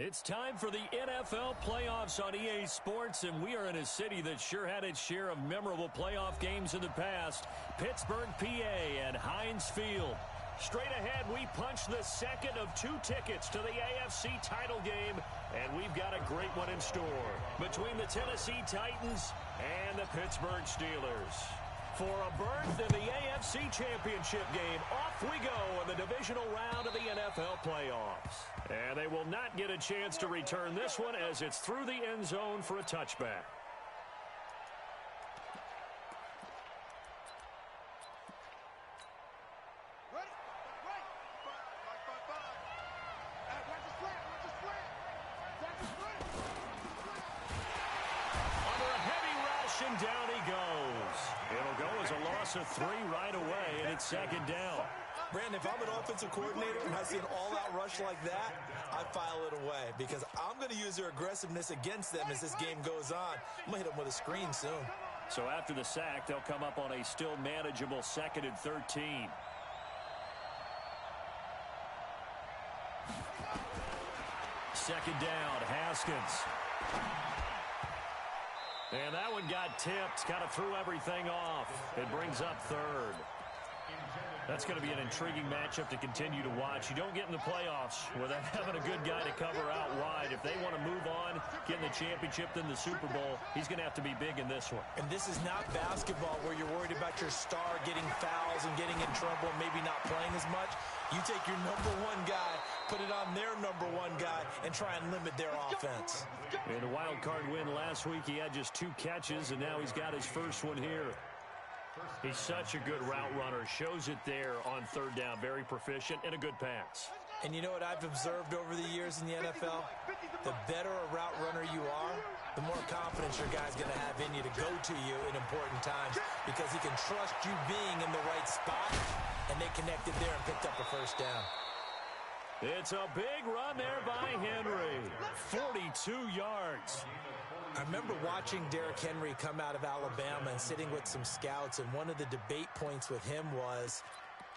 It's time for the NFL playoffs on EA Sports, and we are in a city that sure had its share of memorable playoff games in the past. Pittsburgh, PA at Heinz Field. Straight ahead, we punch the second of 2 tickets to the AFC title game, and we've got a great one in store between the Tennessee Titans and the Pittsburgh Steelers. For a berth in the AFC Championship game, off we go in the divisional round of the NFL playoffs. And they will not get a chance to return this one as it's through the end zone for a touchback. Down he goes. It'll go as a loss of 3 right away, and it's second down. Brandon, if I'm an offensive coordinator and I see an all-out rush like that, I file it away because I'm going to use their aggressiveness against them as this game goes on. I'm going to hit them with a screen soon. So after the sack, they'll come up on a still manageable 2nd and 13. Second down, Haskins. And that one got tipped, kind of threw everything off. It brings up 3rd. That's going to be an intriguing matchup to continue to watch. You don't get in the playoffs without having a good guy to cover out wide. If they want to move on, get in the championship, then the Super Bowl, he's going to have to be big in this one. And this is not basketball where you're worried about your star getting fouls and getting in trouble and maybe not playing as much. You take your number 1 guy, put it on their number 1 guy, and try and limit their offense. In a wild card win last week, he had just 2 catches, and now he's got his first one here. He's such a good route runner. Shows it there on 3rd down. Very proficient and a good pass. And you know what I've observed over the years in the NFL? The better a route runner you are, the more confidence your guy's going to have in you to go to you in important times because he can trust you being in the right spot, and they connected there and picked up a first down. It's a big run there by Henry. 42 yards. I remember watching Derrick Henry come out of Alabama and sitting with some scouts, and one of the debate points with him was,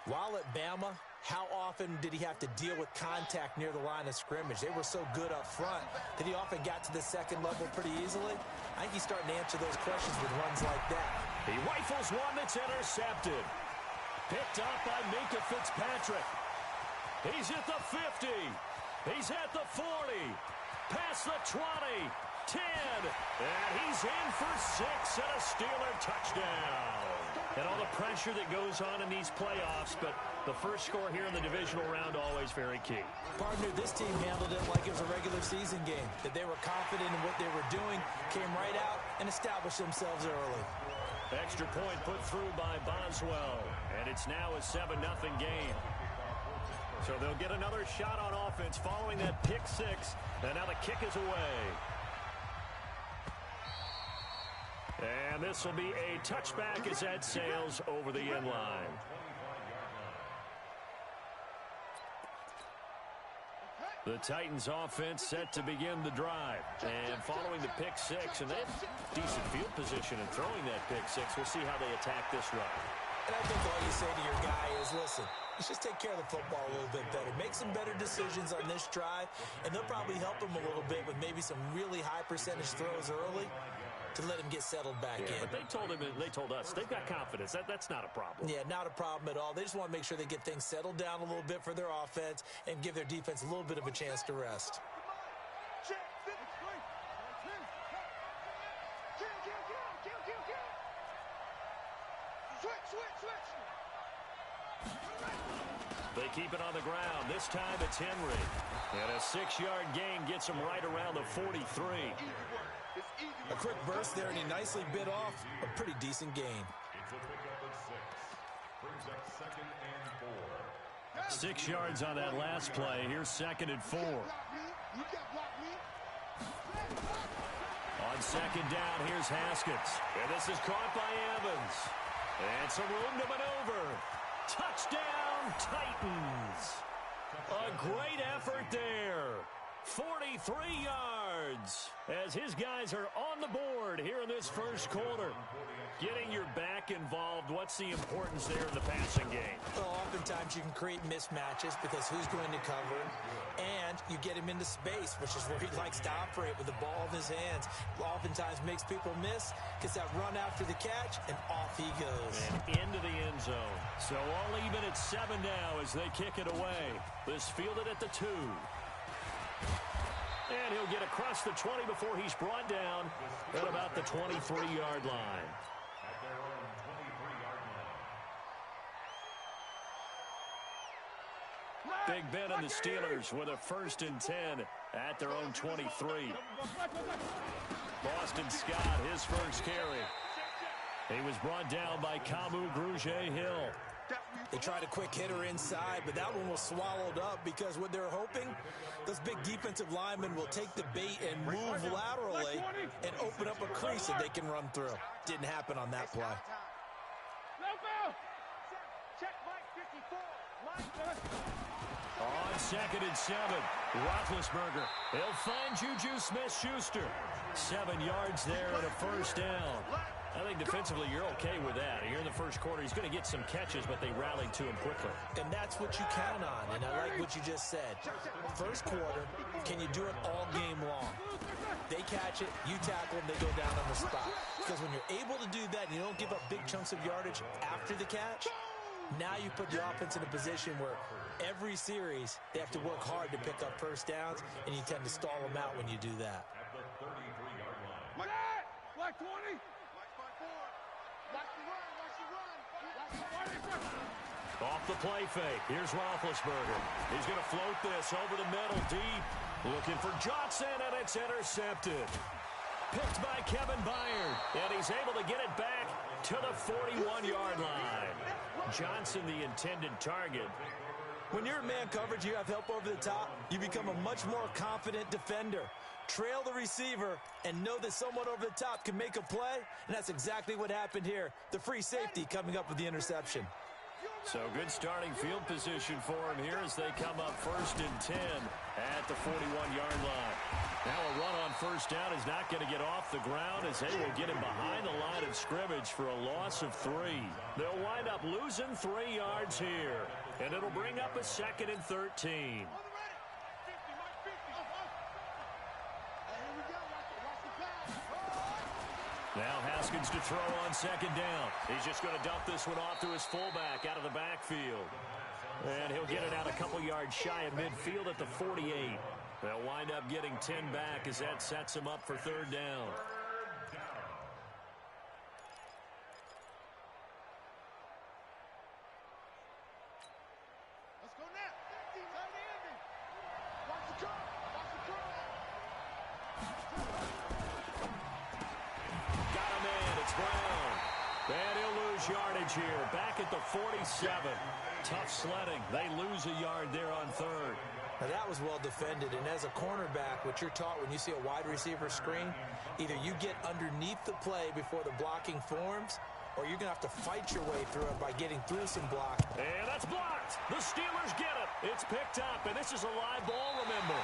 while at Bama, how often did he have to deal with contact near the line of scrimmage? They were so good up front that he often got to the second level pretty easily. I think he's starting to answer those questions with runs like that. He rifles one that's intercepted. Picked up by Minkah Fitzpatrick. He's at the 50. He's at the 40. Past the 20. 10. And he's in for 6 and a Steeler touchdown. And all the pressure that goes on in these playoffs, but the first score here in the divisional round always very key. Partner, this team handled it like it was a regular season game, that they were confident in what they were doing, came right out and established themselves early. Extra point put through by Boswell, and it's now a 7-0 game. So they'll get another shot on offense following that pick 6, and now the kick is away. And this will be a touchback as that sails over the end line. The Titans offense set to begin the drive. And following the pick 6, and they have decent field position in throwing that pick 6. We'll see how they attack this run. And I think all you say to your guy is, listen, let's just take care of the football a little bit better. Make some better decisions on this drive, and they'll probably help him a little bit with maybe some really high percentage throws early to let him get settled back in. But they told us they've got confidence. That's not a problem. Yeah, not a problem at all. They just want to make sure they get things settled down a little bit for their offense and give their defense a little bit of a chance to rest. They keep it on the ground. This time it's Henry. And a 6-yard gain gets him right around the 43. A quick burst there, and he nicely bit off a pretty decent gain. 6 yards on that last play. Here's 2nd and 4. On 2nd down, here's Haskins. And this is caught by Evans. And some room to maneuver. Touchdown, Titans. A great effort there. 43 yards as his guys are on the board here in this first quarter. Getting your back involved, what's the importance there in the passing game? Well, oftentimes you can create mismatches because who's going to cover, and and you get him into space, which is where he likes to operate with the ball in his hands. Oftentimes makes people miss, gets that run after the catch, and off he goes. And into the end zone. So all even at 7 now as they kick it away. This fielded at the 2. And he'll get across the 20 before he's brought down at about the 23-yard line. Big Ben and the Steelers with a 1st and 10 at their own 23. Boston Scott, his first carry. He was brought down by Kamu Grugier-Hill. They tried a quick hitter inside, but that one was swallowed up because what they're hoping, those big defensive linemen will take the bait and move laterally and open up a crease that they can run through. Didn't happen on that play. On 2nd and 7, Roethlisberger. He'll find Juju Smith-Schuster. 7 yards there and a 1st down. I think defensively you're okay with that. Here in the first quarter, he's going to get some catches, but they rallied to him quickly. And that's what you count on, and I like what you just said. First quarter, can you do it all game long? They catch it, you tackle them, they go down on the spot. Because when you're able to do that and you don't give up big chunks of yardage after the catch, now you put the offense in a position where every series they have to work hard to pick up 1st downs, and you tend to stall them out when you do that. Black 20. Off the play fake. Here's Roethlisberger. He's going to float this over the middle deep. Looking for Johnson, and it's intercepted. Picked by Kevin Byard, and he's able to get it back to the 41-yard line. Johnson, the intended target. When you're in man coverage, you have help over the top, you become a much more confident defender. Trail the receiver and know that someone over the top can make a play, and that's exactly what happened here. The free safety coming up with the interception. So good starting field position for him here as they come up 1st and 10 at the 41-yard line. Now a run on 1st down is not going to get off the ground as they will get him behind the line of scrimmage for a loss of 3. They'll wind up losing 3 yards here, and it'll bring up a 2nd and 13. Now Haskins to throw on 2nd down. He's just going to dump this one off to his fullback out of the backfield. And he'll get it out a couple yards shy of midfield at the 48. They'll wind up getting 10 back as that sets him up for 3rd down. Let's go now. Watch the curve. Watch the curve. Got him in. It's Brown. And he'll lose yardage here. Back at the 47. Tough sledding. They lose a yard there on 3rd. Now that was well defended, and as a cornerback, what you're taught when you see a wide receiver screen, either you get underneath the play before the blocking forms, or you're going to have to fight your way through it by getting through some block. And that's blocked. The Steelers get it. It's picked up, and this is a live ball, remember.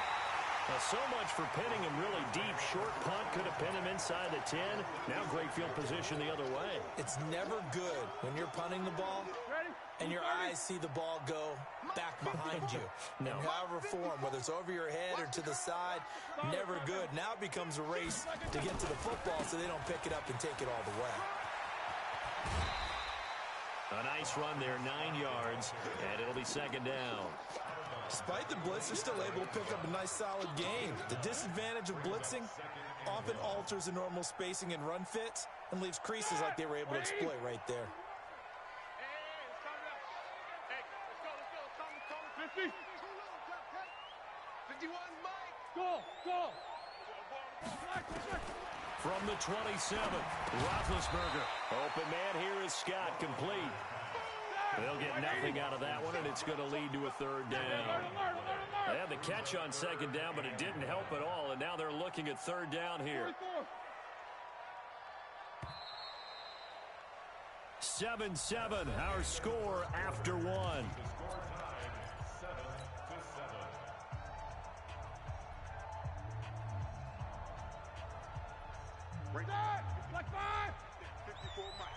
Now, so much for pinning him really deep. Short punt could have pinned him inside the 10. Now great field position the other way. It's never good when you're punting the ball and your eyes see the ball go back behind you. No. In however form, whether it's over your head or to the side, never good. Now it becomes a race to get to the football so they don't pick it up and take it all the way. A nice run there, 9 yards, and it'll be 2nd down. Despite the blitz, they're still able to pick up a nice solid gain. The disadvantage of blitzing often alters the normal spacing and run fits and leaves creases like they were able to exploit right there. Hey, 50. 51, Mike. Go. From the 27, Roethlisberger. Open man here is Scott, complete. They'll get nothing out of that one, and it's going to lead to a 3rd down. They had the catch on 2nd down, but it didn't help at all, and now they're looking at 3rd down here. 7-7, our score after 1. Bring that. Black 5. 54, Mike.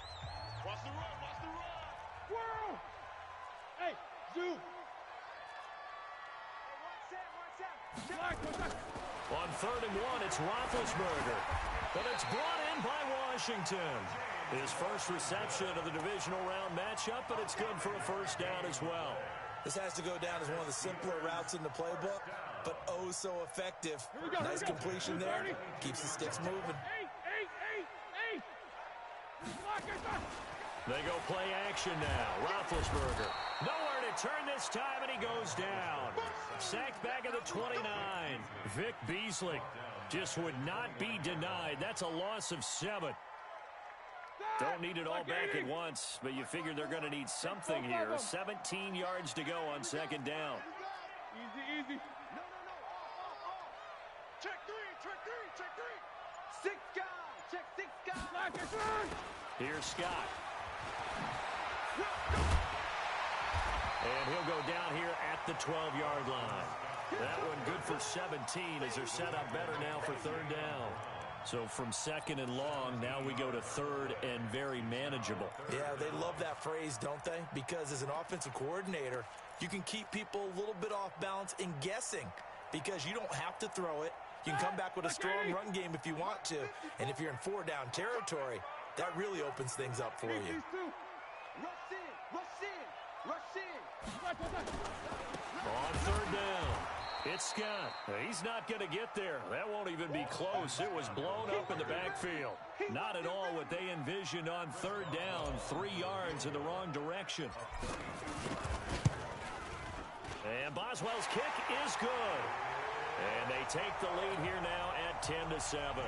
Watch the run. Whirl. Hey, Zoo. On 3rd and 1, it's Roethlisberger. But it's brought in by Washington. His first reception of the divisional round matchup, but it's good for a first down as well. This has to go down as one of the simpler routes in the playbook, but oh so effective. Nice completion there. Keeps the sticks moving. They go play action now. Roethlisberger. Nowhere to turn this time, and he goes down. Sacked back at the 29. Vic Beasley just would not be denied. That's a loss of 7. Don't need it all back at once, but you figure they're going to need something here. 17 yards to go on 2nd down. Easy. No. Check three. 6 guys. Check 6 guys. Here's Scott. And he'll go down here at the 12-yard line. That one good for 17 as they're set up better now for 3rd down. So from 2nd and long, now we go to 3rd and very manageable. Yeah, they love that phrase, don't they? Because as an offensive coordinator, you can keep people a little bit off balance and guessing because you don't have to throw it. You can come back with a strong run game if you want to. And if you're in 4-down territory, that really opens things up for you. Rush in. On 3rd down, it's Scott. He's not going to get there. That won't even be close. It was blown up in the backfield. Not at all what they envisioned on 3rd down. 3 yards in the wrong direction. And Boswell's kick is good. And they take the lead here now at 10-7.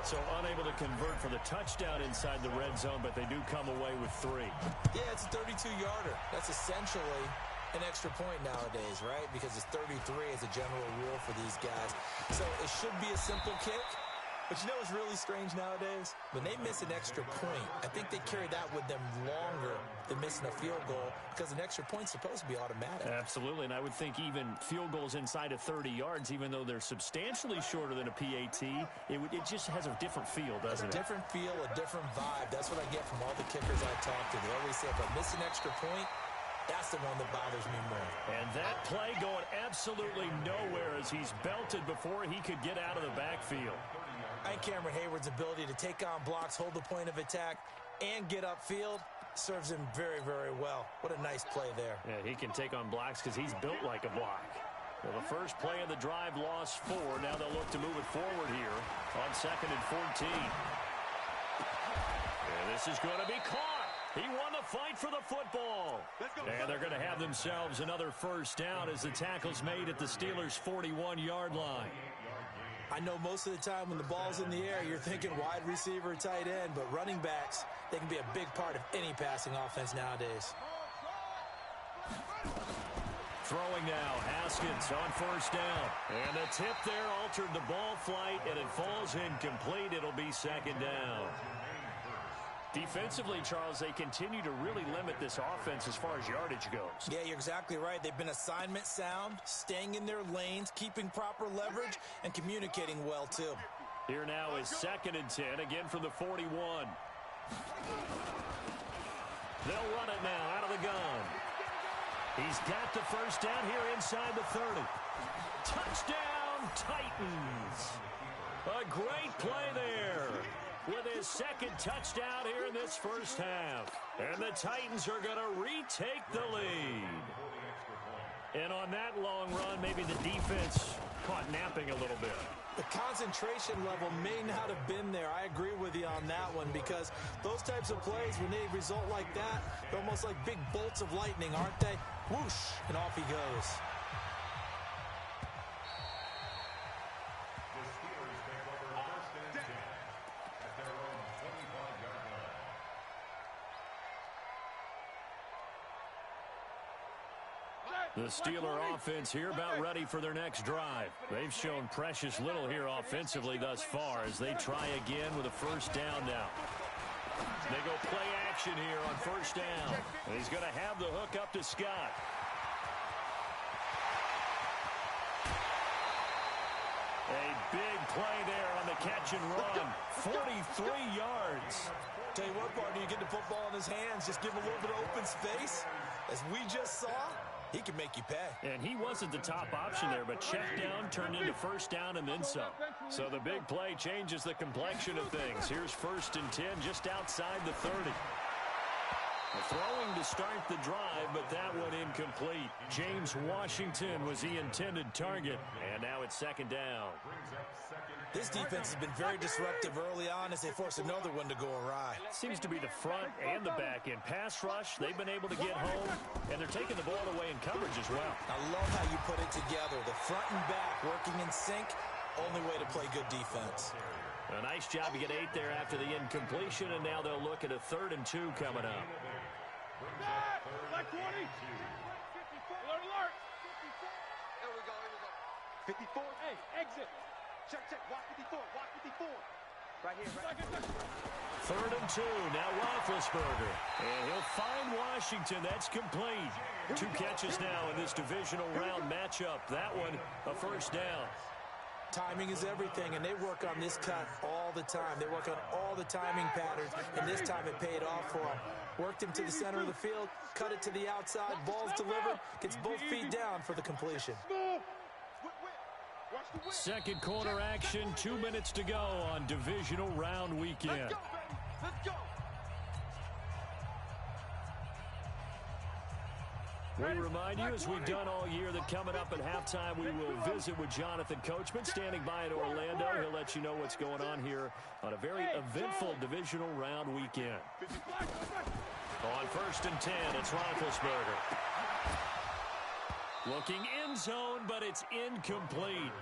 So unable to convert for the touchdown inside the red zone, but they do come away with 3. Yeah, it's a 32-yarder. That's essentially an extra point nowadays, right? Because it's 33 as a general rule for these guys. So it should be a simple kick. But you know what's really strange nowadays? When they miss an extra point, I think they carry that with them longer than missing a field goal because an extra point's supposed to be automatic. Absolutely, and I would think even field goals inside of 30 yards, even though they're substantially shorter than a PAT, it just has a different feel, doesn't it? A different feel, a different vibe. That's what I get from all the kickers I talk to. They always say if I miss an extra point, that's the one that bothers me more. And that play going absolutely nowhere as he's belted before he could get out of the backfield. And Cameron Hayward's ability to take on blocks, hold the point of attack, and get upfield serves him very, very well. What a nice play there. Yeah, he can take on blocks because he's built like a block. Well, the first play of the drive lost 4. Now they'll look to move it forward here on 2nd and 14. And this is going to be caught. He won the fight for the football. And they're going to have themselves another first down as the tackle's made at the Steelers' 41-yard line. I know most of the time when the ball's in the air, you're thinking wide receiver, tight end, but running backs, they can be a big part of any passing offense nowadays. Throwing now, Haskins on first down. And the tip there altered the ball flight, and it falls incomplete. It'll be 2nd down. Defensively, Charles, they continue to really limit this offense as far as yardage goes. Yeah, you're exactly right. They've been assignment sound, staying in their lanes, keeping proper leverage, and communicating well, too. Here now is 2nd and 10, again from the 41. They'll run it now out of the gun. He's got the first down here inside the 30. Touchdown, Titans. A great play there with his 2nd touchdown here in this first half. And the Titans are going to retake the lead. And on that long run, maybe the defense caught napping a little bit. The concentration level may not have been there. I agree with you on that one because those types of plays, when they result like that, they're almost like big bolts of lightning, aren't they? Whoosh, and off he goes. The Steeler offense here about ready for their next drive. They've shown precious little here offensively thus far as they try again with a first down now. They go play action here on first down. And he's going to have the hook up to Scott. A big play there on the catch and run. 43 yards. Tell you what, partner, you get the football in his hands, just give him a little bit of open space. As we just saw, He can make you pay. And he wasn't the top option there, but check down turned into first down and then some. So the big play changes the complexion of things. Here's 1st and 10 just outside the 30. Throwing to start the drive, but that one incomplete. James Washington was the intended target. And now it's 2nd down. This defense has been very disruptive early on as they force another one to go awry. Seems to be the front and the back end. Pass rush, they've been able to get home, and they're taking the ball away in coverage as well. I love how you put it together. The front and back working in sync, only way to play good defense. A nice job to get 8 there after the incompletion, and now they'll look at a 3rd and 2 coming up. Like 20. Alert, alert. Here we go, here we go. 54. Hey, exit. Check, check. Watch 54. Watch 54. Right here, right here. 3rd and 2. Now Roethlisberger. And he'll find Washington. That's complete. 2 catches now in this divisional round matchup. That one, a first down. Timing is everything, and they work on this cut all the time. They work on all the timing patterns, and this time it paid off for them. Worked him to the center of the field, cut it to the outside, ball's delivered, gets both feet down for the completion. Second quarter action, 2 minutes to go on divisional round weekend. Let's go, baby. Let's go. We remind you, as we've done all year, that coming up at halftime, we will visit with Jonathan Coachman, standing by in Orlando. He'll let you know what's going on here on a very eventful divisional round weekend. On 1st and 10, it's Roethlisberger. Looking end zone, but it's incomplete.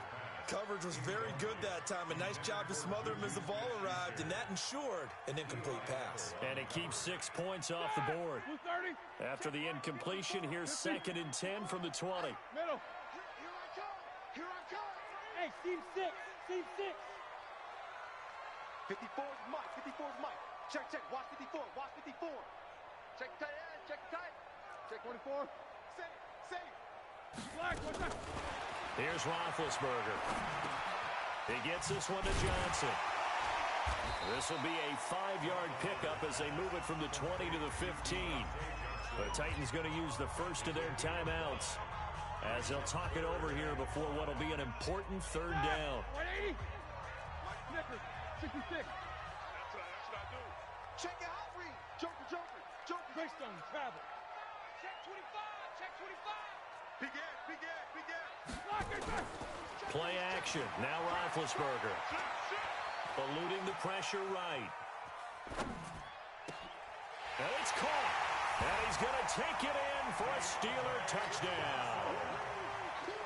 Coverage was very good that time. A nice job to smother him as the ball arrived, and that ensured an incomplete pass. And it keeps 6 points off the board. After the incompletion, here's 2nd and 10 from the 20. Middle. Here I come. Here I come. Hey, seam 6. Seam 6. 54 is Mike. 54 is Mike. Check, check. Watch 54. Watch 54. Check tight end. Check tight. Check 24. Save. Save. Black, what's that? Here's Roethlisberger. He gets this one to Johnson. This will be a 5-yard pickup as they move it from the 20 to the 15. The Titans going to use the first of their timeouts as they'll talk it over here before what will be an important 3rd down. 180. Snickers, 66. That's what I do. Check it out, Reed. Joker, Joker, Joker. Greystone, travel. Check 25. Check 25. Big Ed, Big Ed, Big Ed. Block it, sir. Play action. Now Roethlisberger. Eluding the pressure right. And it's caught. And he's going to take it in for a Steeler touchdown.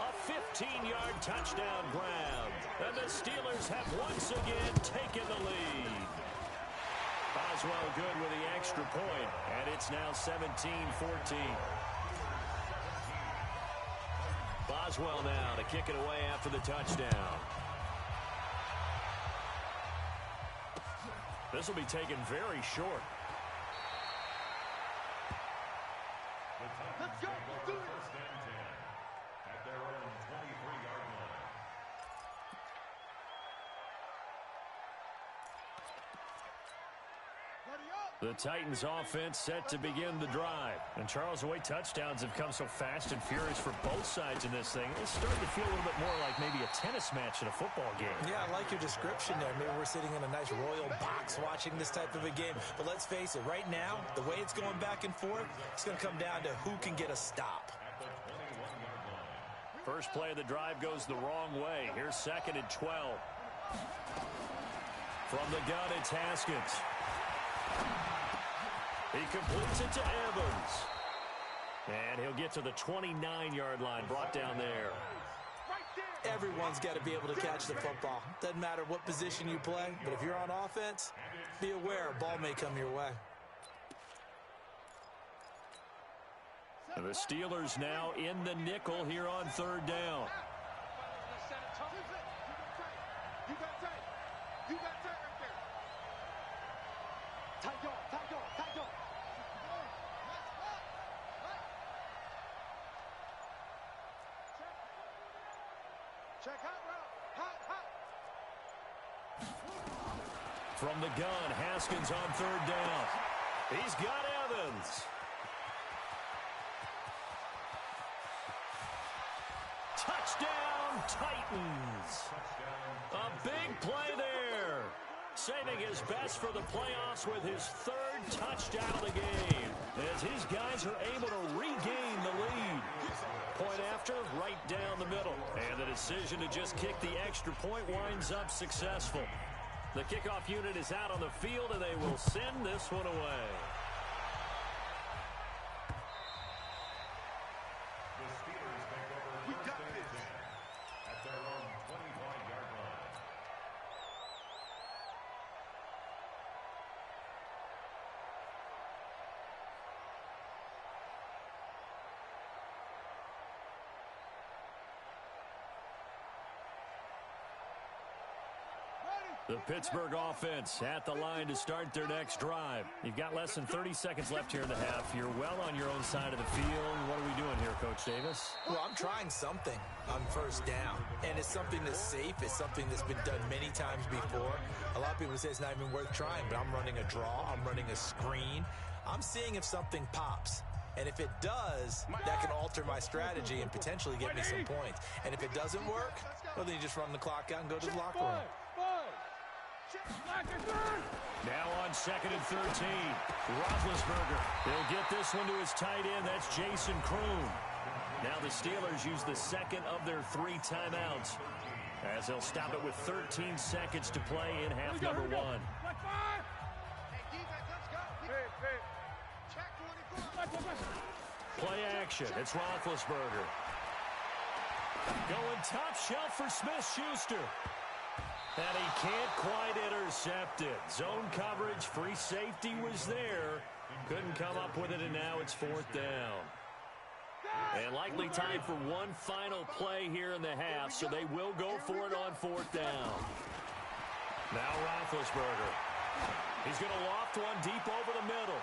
A 15-yard touchdown grab. And the Steelers have once again taken the lead. Boswell good with the extra point. And it's now 17-14. Boswell now to kick it away after the touchdown. This will be taken very short. Let's go. Let's do it. At their own 23-yard line. The Titans offense set to begin the drive. And Charles, the way touchdowns have come so fast and furious for both sides in this thing, it's starting to feel a little bit more like maybe a tennis match in a football game. Yeah, I like your description there. Maybe we're sitting in a nice royal box watching this type of a game. But let's face it, right now, the way it's going back and forth, it's going to come down to who can get a stop. First play of the drive goes the wrong way. Here's 2nd and 12. From the gun, it's Haskins. He completes it to Evans. And he'll get to the 29-yard line, brought down there. Everyone's got to be able to catch the football. Doesn't matter what position you play, but if you're on offense, be aware a ball may come your way. The Steelers now in the nickel here on 3rd down. You got tight. You got tight right there. Tight dog, tight dog, tight dog. Check hot route. Hot, hot. From the gun, Haskins on 3rd down. He's got Evans. Titans. A big play there. Saving his best for the playoffs with his third touchdown of the game, as his guys are able to regain the lead. Point after, right down the middle. And the decision to just kick the extra point winds up successful. The kickoff unit is out on the field, and they will send this one away. The Steelers take over first and 10 at their own 25-yard line. The Pittsburgh offense at the line to start their next drive. You've got less than 30 seconds left here in the half. You're well on your own side of the field. What are we doing here, Coach Davis? Well, I'm trying something on first down, and it's something that's safe. It's something that's been done many times before. A lot of people say it's not even worth trying, but I'm running a draw. I'm running a screen. I'm seeing if something pops. And if it does, that can alter my strategy and potentially get me some points. And if it doesn't work, well, then you just run the clock out and go to the locker room. Now on 2nd and 13. Roethlisberger. He'll get this one to his tight end. That's Jason Kroon. Now the Steelers use the second of their 3 timeouts, as they'll stop it with 13 seconds to play in half number 1. Play action. It's Roethlisberger. Going top shelf for Smith-Schuster. And he can't quite intercept it. Zone coverage, free safety was there. Couldn't come up with it, and now it's 4th down. And likely time for one final play here in the half, so they will go for it on 4th down. Now Roethlisberger. He's going to loft one deep over the middle.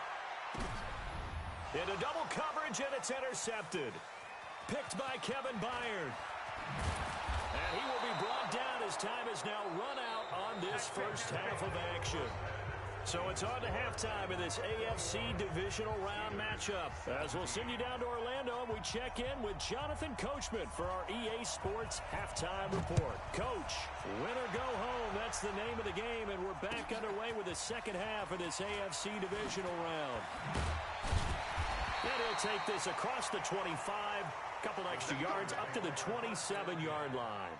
Into double coverage, and it's intercepted. Picked by Kevin Byard. And he will be brought down as time has now run out on this first half of action. So it's on to halftime in this AFC Divisional Round matchup. As we'll send you down to Orlando, and we check in with Jonathan Coachman for our EA Sports Halftime Report. Coach, win or go home, that's the name of the game, and we're back underway with the second half of this AFC Divisional Round. And he'll take this across the 25, couple extra yards up to the 27-yard line.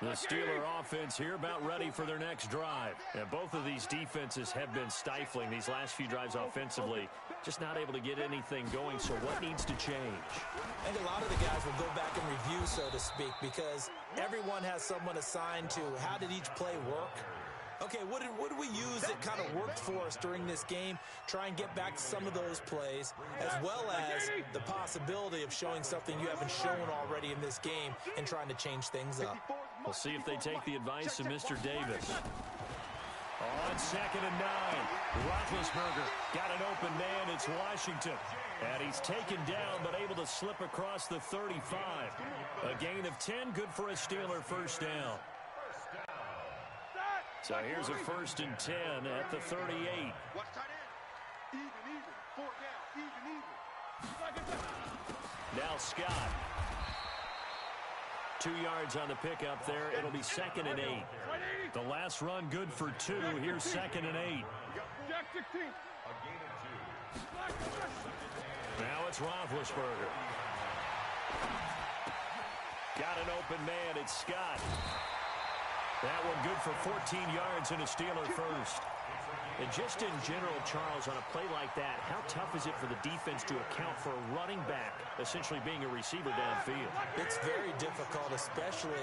The Steeler offense here about ready for their next drive. And both of these defenses have been stifling these last few drives offensively. Just not able to get anything going, so what needs to change? I think a lot of the guys will go back and review, so to speak, because everyone has someone assigned to how did each play work. Okay, what did we use that kind of worked for us during this game? Try and get back to some of those plays, as well as the possibility of showing something you haven't shown already in this game and trying to change things up. We'll see if they take the advice of Mr. Davis. On 2nd and 9, Roethlisberger got an open man. It's Washington. And he's taken down but able to slip across the 35. A gain of 10, good for a Steeler first down. So here's a 1st and 10 at the 38. Watch tight end. Even. 4 down. Even. Now Scott. 2 yards on the pickup there. It'll be 2nd and 8. The last run good for 2. Here's 2nd and 8. Jack 16. Now it's Roethlisberger. Got an open man. It's Scott. That one good for 14 yards and a Steeler first. And just in general, Charles, on a play like that, how tough is it for the defense to account for a running back essentially being a receiver downfield? It's very difficult, especially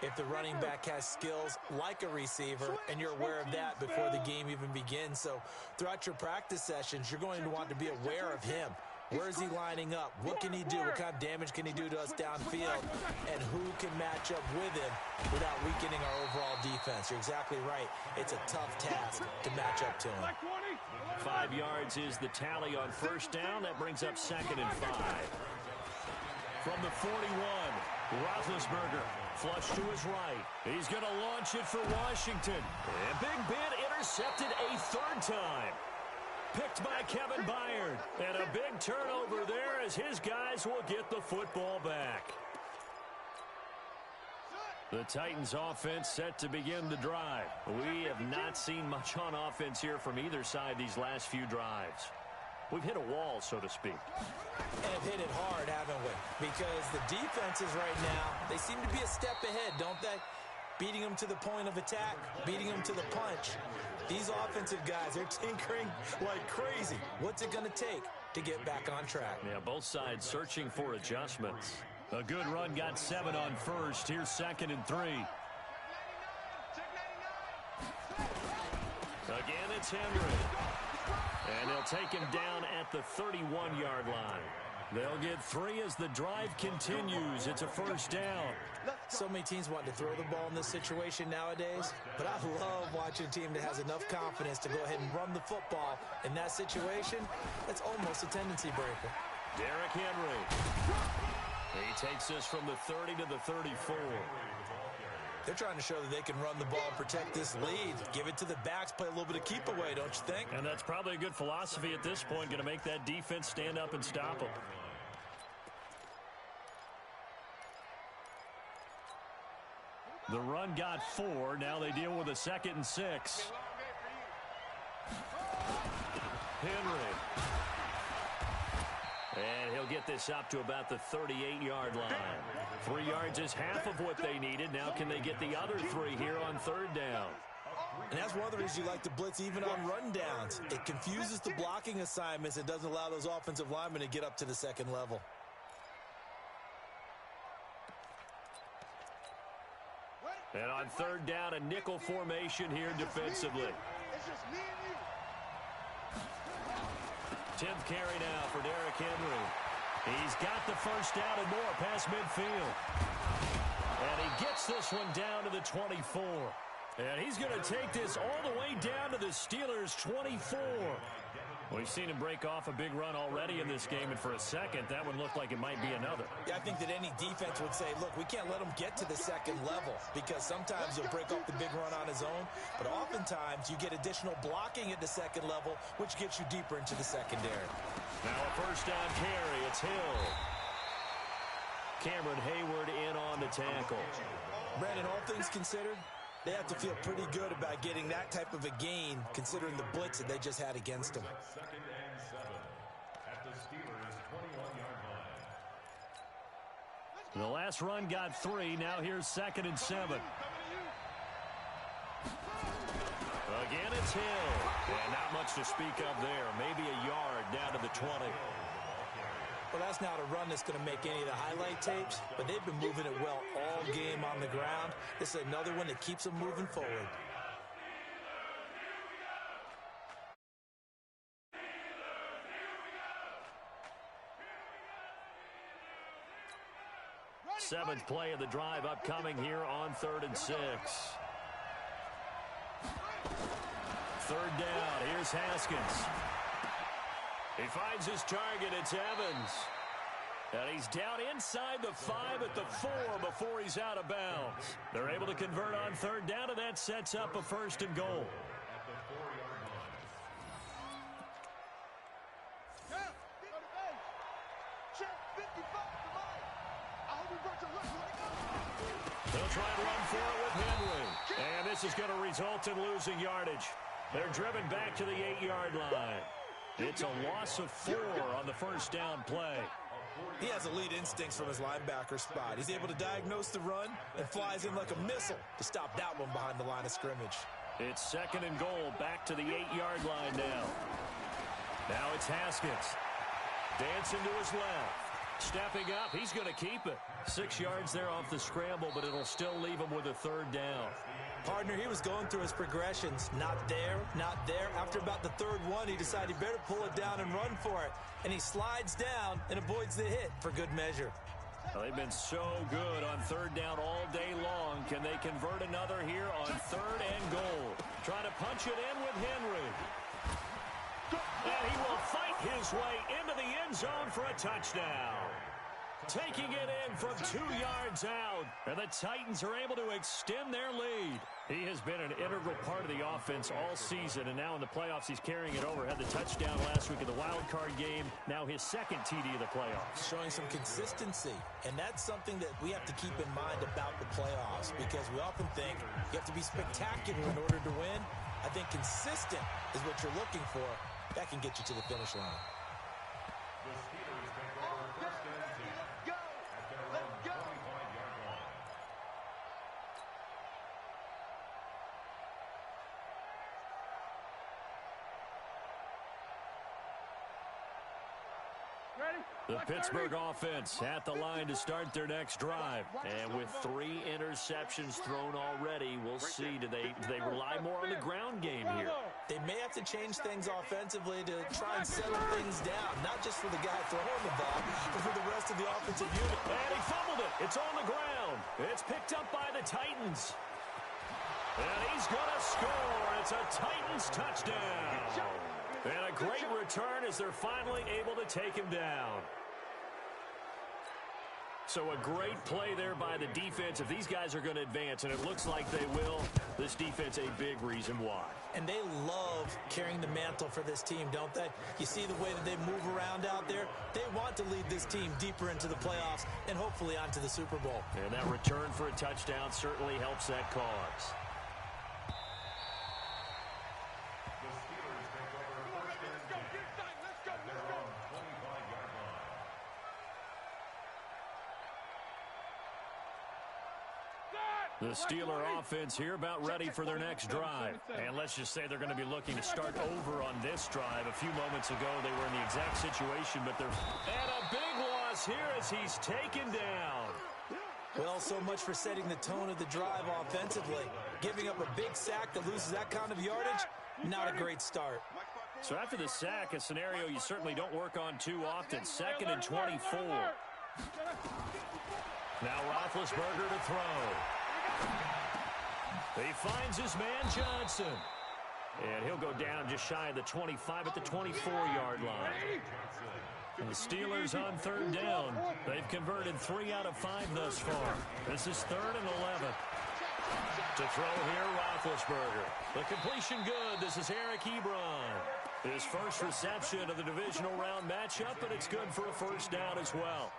if the running back has skills like a receiver, and you're aware of that before the game even begins. So throughout your practice sessions, you're going to want to be aware of him. Where is he lining up? What can he do? What kind of damage can he do to us downfield? And who can match up with him without weakening our overall defense? You're exactly right. It's a tough task to match up to him. 5 yards is the tally on first down. That brings up 2nd and 5. From the 41, Roethlisberger flush to his right. He's going to launch it for Washington. And Big Ben intercepted a 3rd time. Picked by Kevin Byard. And a big turnover there as his guys will get the football back. The Titans offense set to begin the drive. We have not seen much on offense here from either side these last few drives. We've hit a wall, so to speak. And hit it hard, haven't we? Because the defenses right now, they seem to be a step ahead, don't they? Beating them to the point of attack, beating them to the punch. These offensive guys, they're tinkering like crazy. What's it going to take to get back on track? Yeah, both sides searching for adjustments. A good run got 7 on first. Here's 2nd and 3. Again, it's Henry. And they'll take him down at the 31-yard line. They'll get 3 as the drive continues. It's a first down. So many teams want to throw the ball in this situation nowadays, but I love watching a team that has enough confidence to go ahead and run the football. In that situation, that's almost a tendency breaker. Derrick Henry. He takes this from the 30 to the 34. They're trying to show that they can run the ball and protect this lead. Give it to the backs, play a little bit of keep away, don't you think? And that's probably a good philosophy at this point, going to make that defense stand up and stop them. The run got 4. Now they deal with a 2nd and 6. Henry. And he'll get this up to about the 38-yard line. 3 yards is half of what they needed. Now can they get the other 3 here on 3rd down? And that's one of the reasons you like to blitz even on rundowns. It confuses the blocking assignments and doesn't allow those offensive linemen to get up to the 2nd level. And on 3rd down, a nickel formation here defensively. It's just me and you. 10th carry now for Derrick Henry. He's got the first down and more past midfield. And he gets this one down to the 24. And he's going to take this all the way down to the Steelers' 24. We've seen him break off a big run already in this game, and for a second, that one looked like it might be another. Yeah, I think that any defense would say, look, we can't let him get to the 2nd level, because sometimes he'll break off the big run on his own, but oftentimes you get additional blocking at the 2nd level, which gets you deeper into the secondary. Now a first down carry. It's Hill. Cameron Hayward in on the tackle. Brandon, all things considered, they have to feel pretty good about getting that type of a gain, considering the blitz that they just had against them. 2nd and 7 at the Steelers' 21-yard line. The last run got 3. Now here's 2nd and 7. Again, it's Hill. And not much to speak of there. Maybe a yard down to the 20. Well, that's not a run that's going to make any of the highlight tapes, but they've been moving it well all game on the ground. This is another one that keeps them moving forward. Seventh play of the drive upcoming here on 3rd and 6. 3rd down. Here's Haskins. He finds his target. It's Evans. And he's down inside the 5 at the 4 before he's out of bounds. They're able to convert on 3rd down, and that sets up a 1st and goal. At the 4-yard line. Check 55 to Mike. I hope he brought your luck. They'll try and run for it with Henry. And this is going to result in losing yardage. They're driven back to the 8-yard line. It's a loss of 4 on the first down play. He has elite instincts from his linebacker spot. He's able to diagnose the run and flies in like a missile to stop that one behind the line of scrimmage. It's 2nd and goal, back to the 8-yard line now. Now it's Haskins. Dancing to his left. Stepping up, he's going to keep it. 6 yards there off the scramble, but it'll still leave him with a 3rd down. Partner, he was going through his progressions. Not there, not there. After about the 3rd one, he decided he better pull it down and run for it. And he slides down and avoids the hit for good measure. Well, they've been so good on 3rd down all day long. Can they convert another here on 3rd and goal? Trying to punch it in with Henry. And he will fight his way into the end zone for a touchdown. taking it in from 2 yards out. And the Titans are able to extend their lead. He has been an integral part of the offense all season, and now in the playoffs he's carrying it over. Had the touchdown last week in the wild card game. Now his second TD of the playoffs. Showing some consistency, and that's something that we have to keep in mind about the playoffs, because we often think you have to be spectacular in order to win. I think consistent is what you're looking for. That can get you to the finish line. The Steelers take over first and 10 at their own 25-yard line. The Pittsburgh offense at the line to start their next drive. And with 3 interceptions thrown already, we'll see. Do they rely more on the ground game here? They may have to change things offensively to try and settle things down, not just for the guy throwing the ball, but for the rest of the offensive unit. And he fumbled it. It's on the ground. It's picked up by the Titans. And he's going to score. It's a Titans touchdown. And a great return as they're finally able to take him down. So a great play there by the defense. If these guys are going to advance, and it looks like they will, this defense a big reason why. And they love carrying the mantle for this team, don't they? You see the way that they move around out there? They want to lead this team deeper into the playoffs and hopefully onto the Super Bowl. And that return for a touchdown certainly helps that cause. The Steeler offense here about ready for their next drive. And let's just say they're going to be looking to start over on this drive. A few moments ago, they were in the exact situation, but they're... And a big loss here as he's taken down. Well, so much for setting the tone of the drive offensively. Giving up a big sack that loses that kind of yardage, not a great start. So after the sack, a scenario you certainly don't work on too often. 2nd and 24. Now Roethlisberger to throw. He finds his man Johnson. And he'll go down just shy of the 25 at the 24-yard line. And the Steelers on 3rd down. They've converted 3 out of 5 thus far. This is 3rd and 11. To throw here, Roethlisberger. The completion good. This is Eric Ebron. His first reception of the divisional round matchup, but it's good for a first down as well.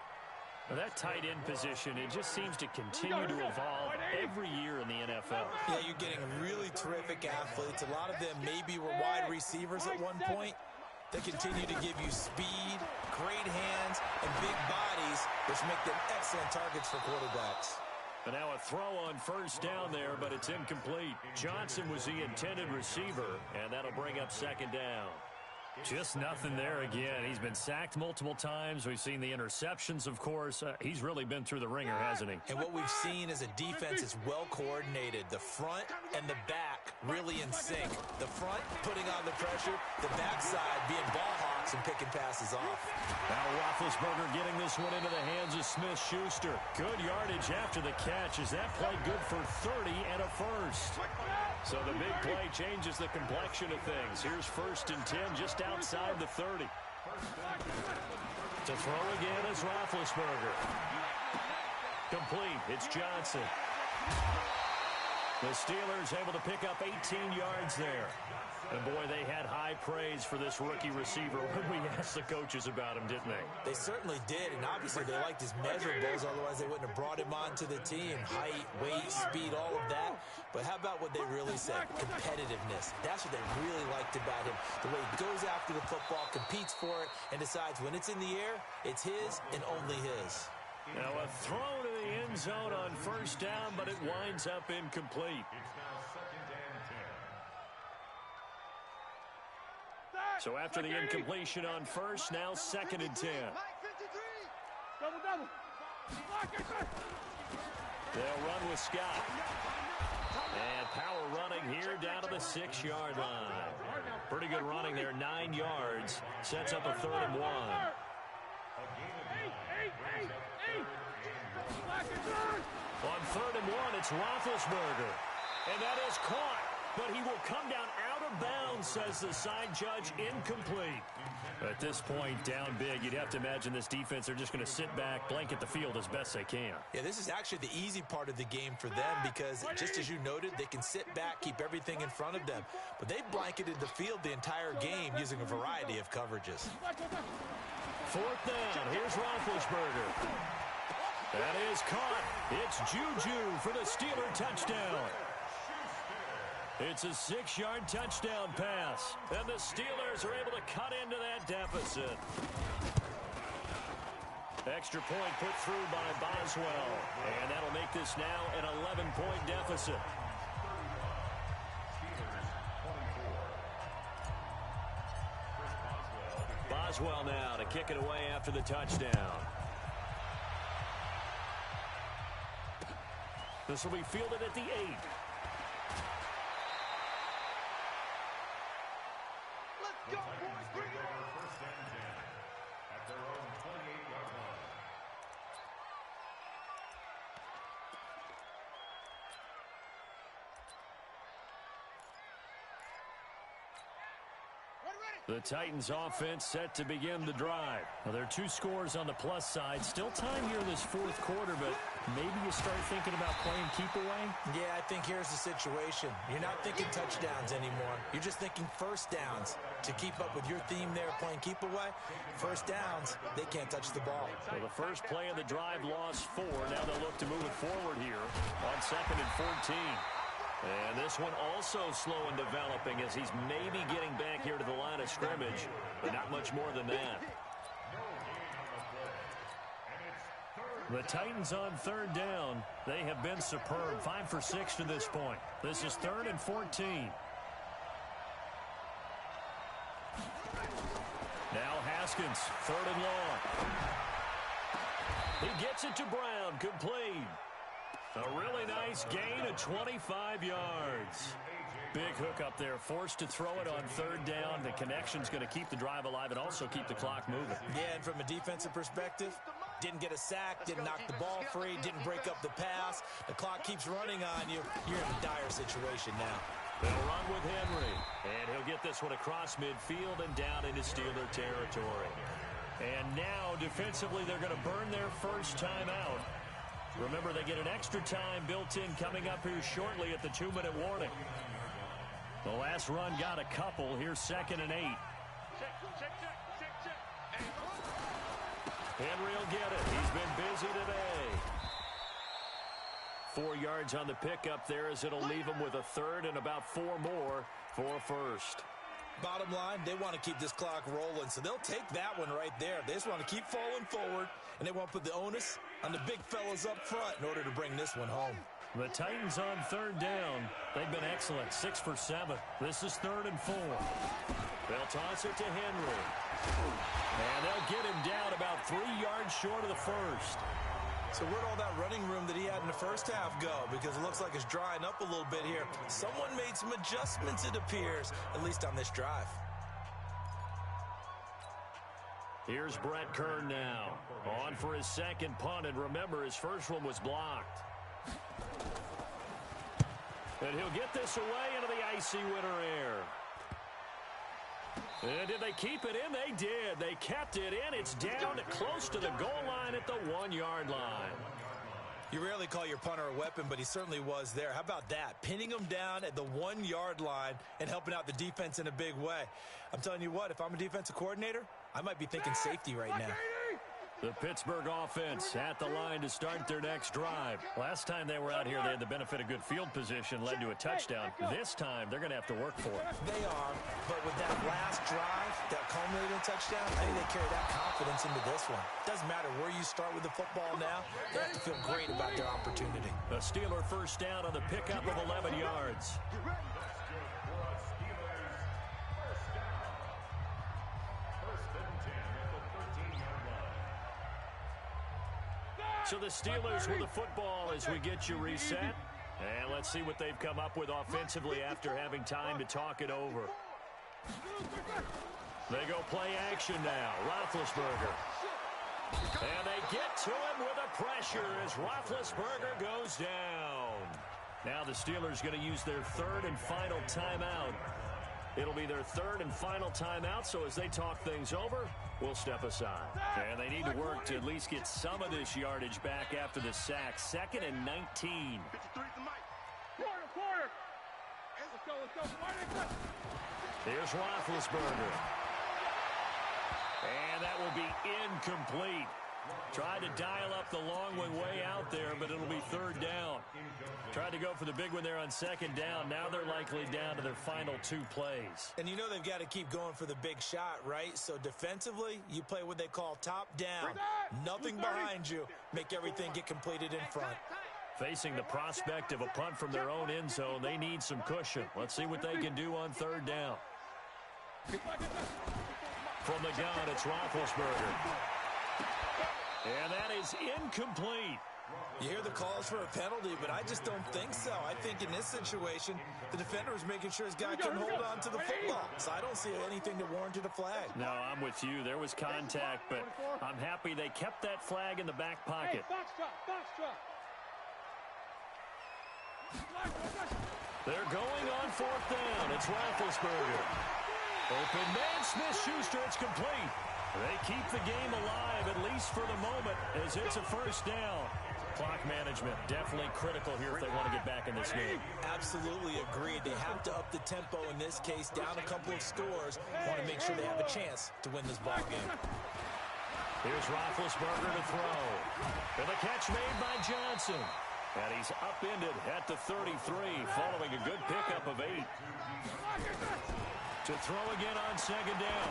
Now that tight end position, it just seems to continue to evolve every year in the NFL. Yeah, you're getting really terrific athletes. A lot of them maybe were wide receivers at one point. They continue to give you speed, great hands, and big bodies, which make them excellent targets for quarterbacks. And now a throw on first down there, but it's incomplete. Johnson was the intended receiver, and that'll bring up 2nd down. Just nothing there again. He's been sacked multiple times. We've seen the interceptions, of course. He's really been through the ringer, hasn't he? And what we've seen is a defense is well coordinated. The front and the back really in sync. The front putting on the pressure, the backside being ball hawks and picking passes off. Now Roethlisberger getting this one into the hands of Smith-Schuster. Good yardage after the catch. Is that play good for 30 and a first? So the big play changes the complexion of things. Here's 1st and 10 just outside the 30. To throw again is Roethlisberger. Complete. It's Johnson. The Steelers able to pick up 18 yards there. And boy, they had high praise for this rookie receiver when we asked the coaches about him, didn't they? They certainly did, and obviously they liked his measurables, otherwise they wouldn't have brought him onto the team. Height, weight, speed, all of that. But how about what they really said? Competitiveness. That's what they really liked about him. The way he goes after the football, competes for it, and decides when it's in the air, it's his and only his. Now a throw to the end zone on 1st down, but it winds up incomplete. It's now 2nd and 10. So after the incompletion on 1st, now 2nd and 10. Double. They'll run with Scott. And power running here down to the 6-yard line. Pretty good running there, 9 yards. Sets up a 3rd and 1. On 3rd and 1, it's Roethlisberger. And that is caught. But he will come down out of of bounds, says the side judge, incomplete. At this point, down big, you'd have to imagine this defense are just going to sit back, blanket the field as best they can. Yeah, this is actually the easy part of the game for them because, just as you noted, they can sit back, keep everything in front of them. But they blanketed the field the entire game using a variety of coverages. Fourth down. Here's Roethlisberger. That is caught. It's Juju for the Steeler touchdown. It's a 6-yard touchdown pass. And the Steelers are able to cut into that deficit. Extra point put through by Boswell. And that'll make this now an 11-point deficit. Boswell now to kick it away after the touchdown. This will be fielded at the 8. Let's go, boys. Bring it on. First and 10 at their own 28-yard line. The Titans offense set to begin the drive. Well, there are 2 scores on the plus side. Still time here in this fourth quarter, but maybe you start thinking about playing keep away? Yeah, I think here's the situation. You're not thinking touchdowns anymore. You're just thinking first downs. To keep up with your theme there, playing keep away, first downs, they can't touch the ball. Well, the first play of the drive lost 4. Now they'll look to move it forward here on 2nd and 14. And this one also slow in developing as he's maybe getting back here to the line of scrimmage, but not much more than that. The Titans on 3rd down. They have been superb. 5 for 6 to this point. This is 3rd and 14. Now Haskins, 3rd and long. He gets it to Brown, complete. A really nice gain of 25 yards. Big hook up there, forced to throw it on 3rd down. The connection's going to keep the drive alive and also keep the clock moving. Yeah, and from a defensive perspective, didn't get a sack, didn't knock the ball free, didn't break up the pass. The clock keeps running on you. You're in a dire situation now. They'll run with Henry, and he'll get this one across midfield and down into Steeler territory. And now, defensively, they're going to burn their first time out. Remember, they get an extra time built in coming up here shortly at the 2-minute warning. The last run got a couple. Here's 2nd and 8. Henry will get it. He's been busy today. 4 yards on the pickup there as it'll leave him with a 3rd and about 4 more for a first. Bottom line, they want to keep this clock rolling, so they'll take that one right there. They just want to keep falling forward, and they want to put the onus on the big fellas up front in order to bring this one home. The Titans on 3rd down. They've been excellent, 6 for 7. This is 3rd and 4. They'll toss it to Henry. And they'll get him down about 3 yards short of the first. So where'd all that running room that he had in the first half go? Because it looks like it's drying up a little bit here. Someone made some adjustments, it appears, at least on this drive. Here's Brett Kern now. On for his 2nd punt, and remember, his first one was blocked. And he'll get this away into the icy winter air. And did they keep it in? They did. They kept it in. It's down close to the goal line at the 1-yard line. You rarely call your punter a weapon, but he certainly was there. How about that? Pinning him down at the 1-yard line and helping out the defense in a big way. I'm telling you what, if I'm a defensive coordinator, I might be thinking safety right now. The Pittsburgh offense at the line to start their next drive. Last time they were out here, they had the benefit of good field position, led to a touchdown. This time, they're going to have to work for it. They are, but with that last drive, that culminating touchdown, I think they carry that confidence into this one. Doesn't matter where you start with the football now, they have to feel great about their opportunity. A Steeler first down on the pickup of 11 yards. So the Steelers with the football as we get you reset. And let's see what they've come up with offensively after having time to talk it over. They go play action now. Roethlisberger. And they get to him with a pressure as Roethlisberger goes down. Now the Steelers going to use their 3rd and final timeout. It'll be their third and final timeout, so as they talk things over, we'll step aside. And they need to work to at least get some of this yardage back after the sack. 2nd and 19. 53 to Mike. Quarter. Let's go. Here's Roethlisberger. And that will be incomplete. Tried to dial up the long one way out there, but it'll be 3rd down. Tried to go for the big one there on 2nd down. Now they're likely down to their final 2 plays. And you know they've got to keep going for the big shot, right? So defensively, you play what they call top down. Nothing behind you. Make everything get completed in front. Facing the prospect of a punt from their own end zone, they need some cushion. Let's see what they can do on 3rd down. From the gun, it's Roethlisberger. And that is incomplete. You hear the calls for a penalty, but I just don't think so. I think in this situation, the defender is making sure his guy can hold on to the football. So I don't see anything that warranted a flag. No, I'm with you. There was contact, but I'm happy they kept that flag in the back pocket. Box drop. They're going on 4th down. It's Roethlisberger. Open man, Smith-Schuster, it's complete. They keep the game alive, at least for the moment, as it's a 1st down. Clock management, definitely critical here if they want to get back in this game. Absolutely agreed. They have to up the tempo in this case, down a couple of scores. Want to make sure they have a chance to win this ball game. Here's Roethlisberger to throw. And the catch made by Johnson. And he's upended at the 33, following a good pickup of 8. To throw again on 2nd down.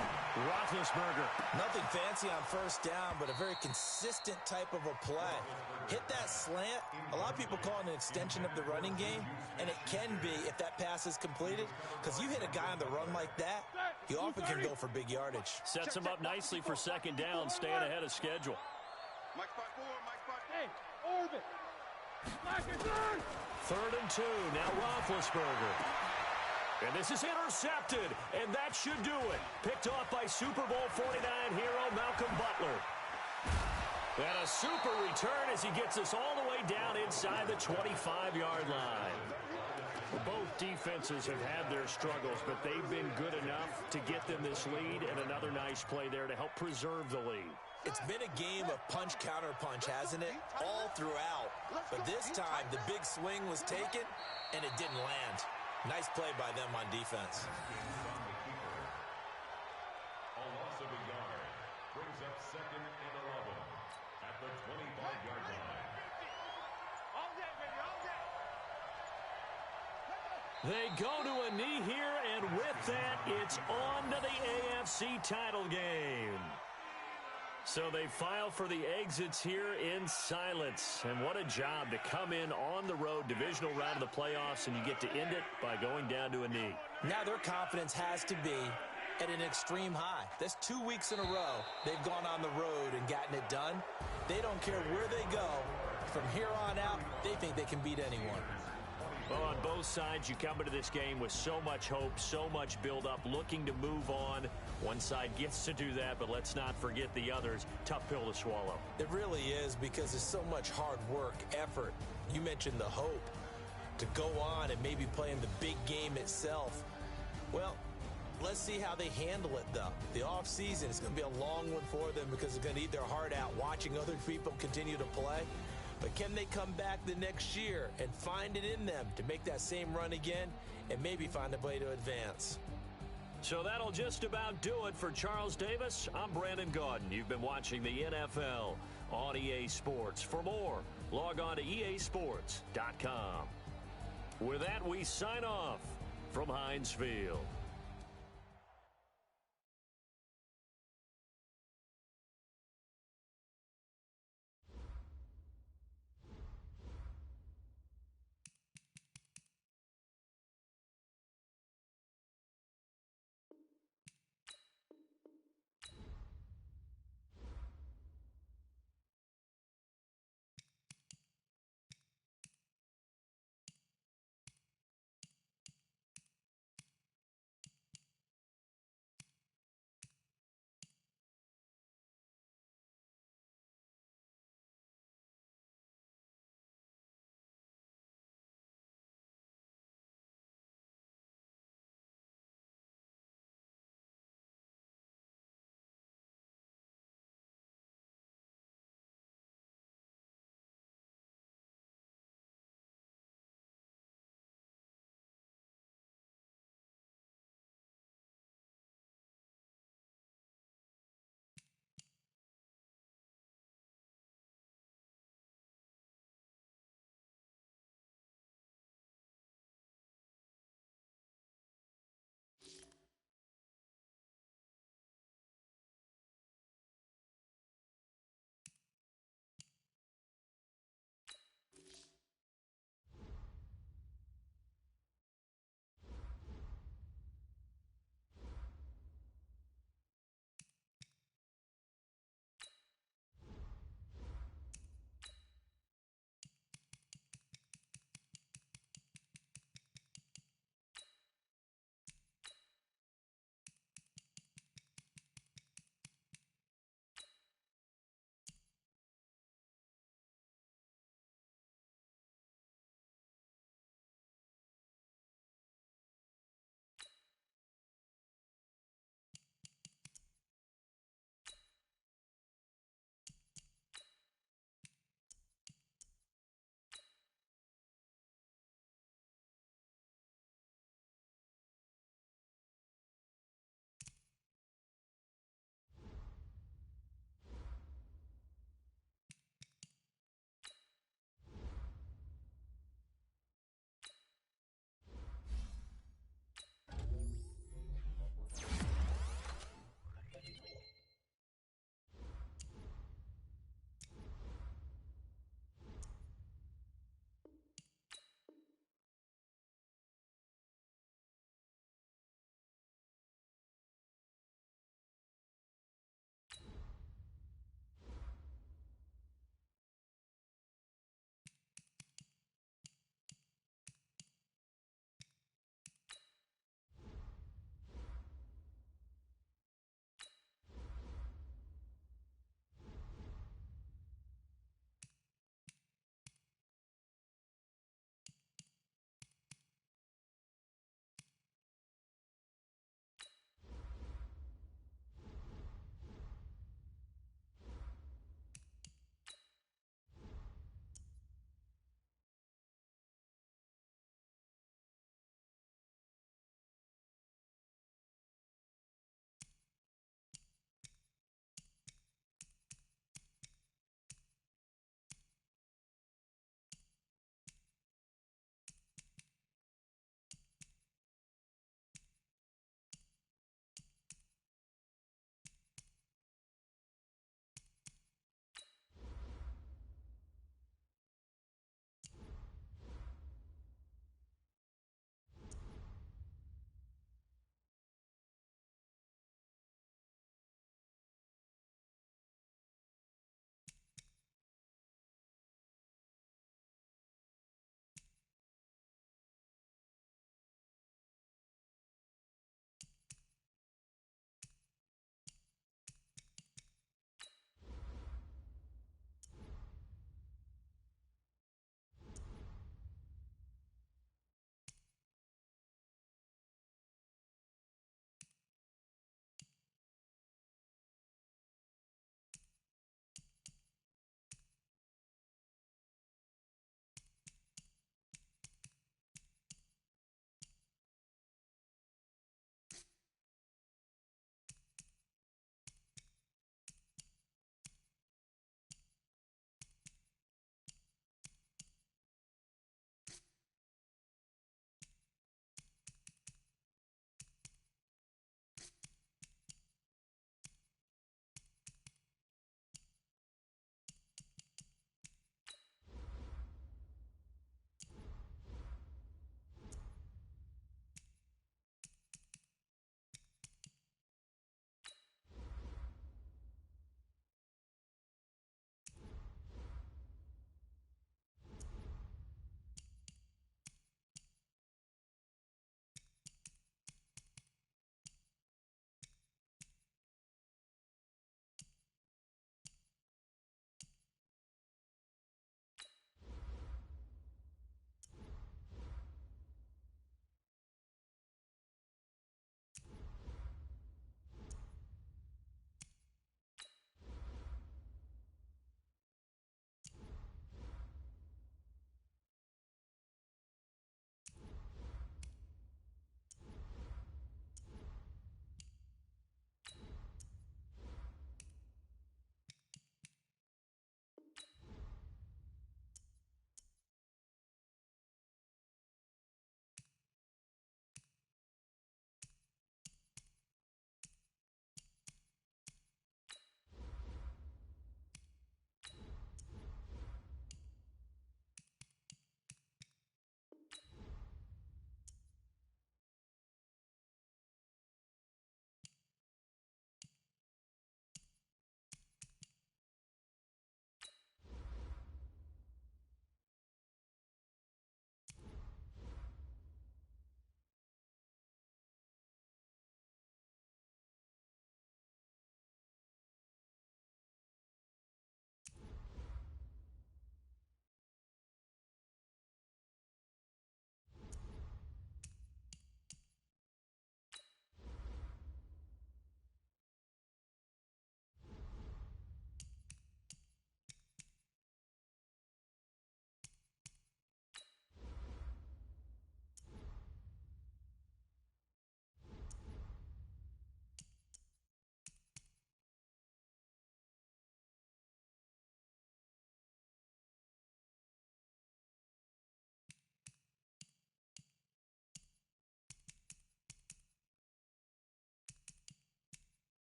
Roethlisberger. Nothing fancy on 1st down, but a very consistent type of a play. Hit that slant. A lot of people call it an extension of the running game, and it can be if that pass is completed, because you hit a guy on the run like that, he often can go for big yardage. Sets him up nicely for 2nd down, staying ahead of schedule. Mike spot 4, Mike spot. Hey, orbit. 3rd and 2, now Roethlisberger. And this is intercepted, and that should do it. Picked off by Super Bowl 49 hero Malcolm Butler. And a super return as he gets us all the way down inside the 25-yard line. Both defenses have had their struggles, but they've been good enough to get them this lead, and another nice play there to help preserve the lead. It's been a game of punch-counter-punch, hasn't it? All throughout. But this time, the big swing was taken, and it didn't land. Nice play by them on defense. A loss of a yard brings up 2nd and 11 at the 25-yard line. They go to a knee here, and with that, it's on to the AFC title game. So they file for the exits here in silence. And what a job to come in on the road, divisional round of the playoffs, and you get to end it by going down to a knee. Now their confidence has to be at an extreme high. That's 2 weeks in a row they've gone on the road and gotten it done. They don't care where they go. From here on out, they think they can beat anyone. Well, on both sides, you come into this game with so much hope, so much build-up, looking to move on. One side gets to do that, but let's not forget the others. Tough pill to swallow. It really is, because there's so much hard work, effort. You mentioned the hope to go on and maybe play in the big game itself. Well, let's see how they handle it, though. The offseason is going to be a long one for them because they're going to eat their heart out watching other people continue to play. But can they come back the next year and find it in them to make that same run again and maybe find a way to advance? So that'll just about do it for Charles Davis. I'm Brandon Gaudin. You've been watching the NFL on EA Sports. For more, log on to easports.com. With that, we sign off from Heinz Field.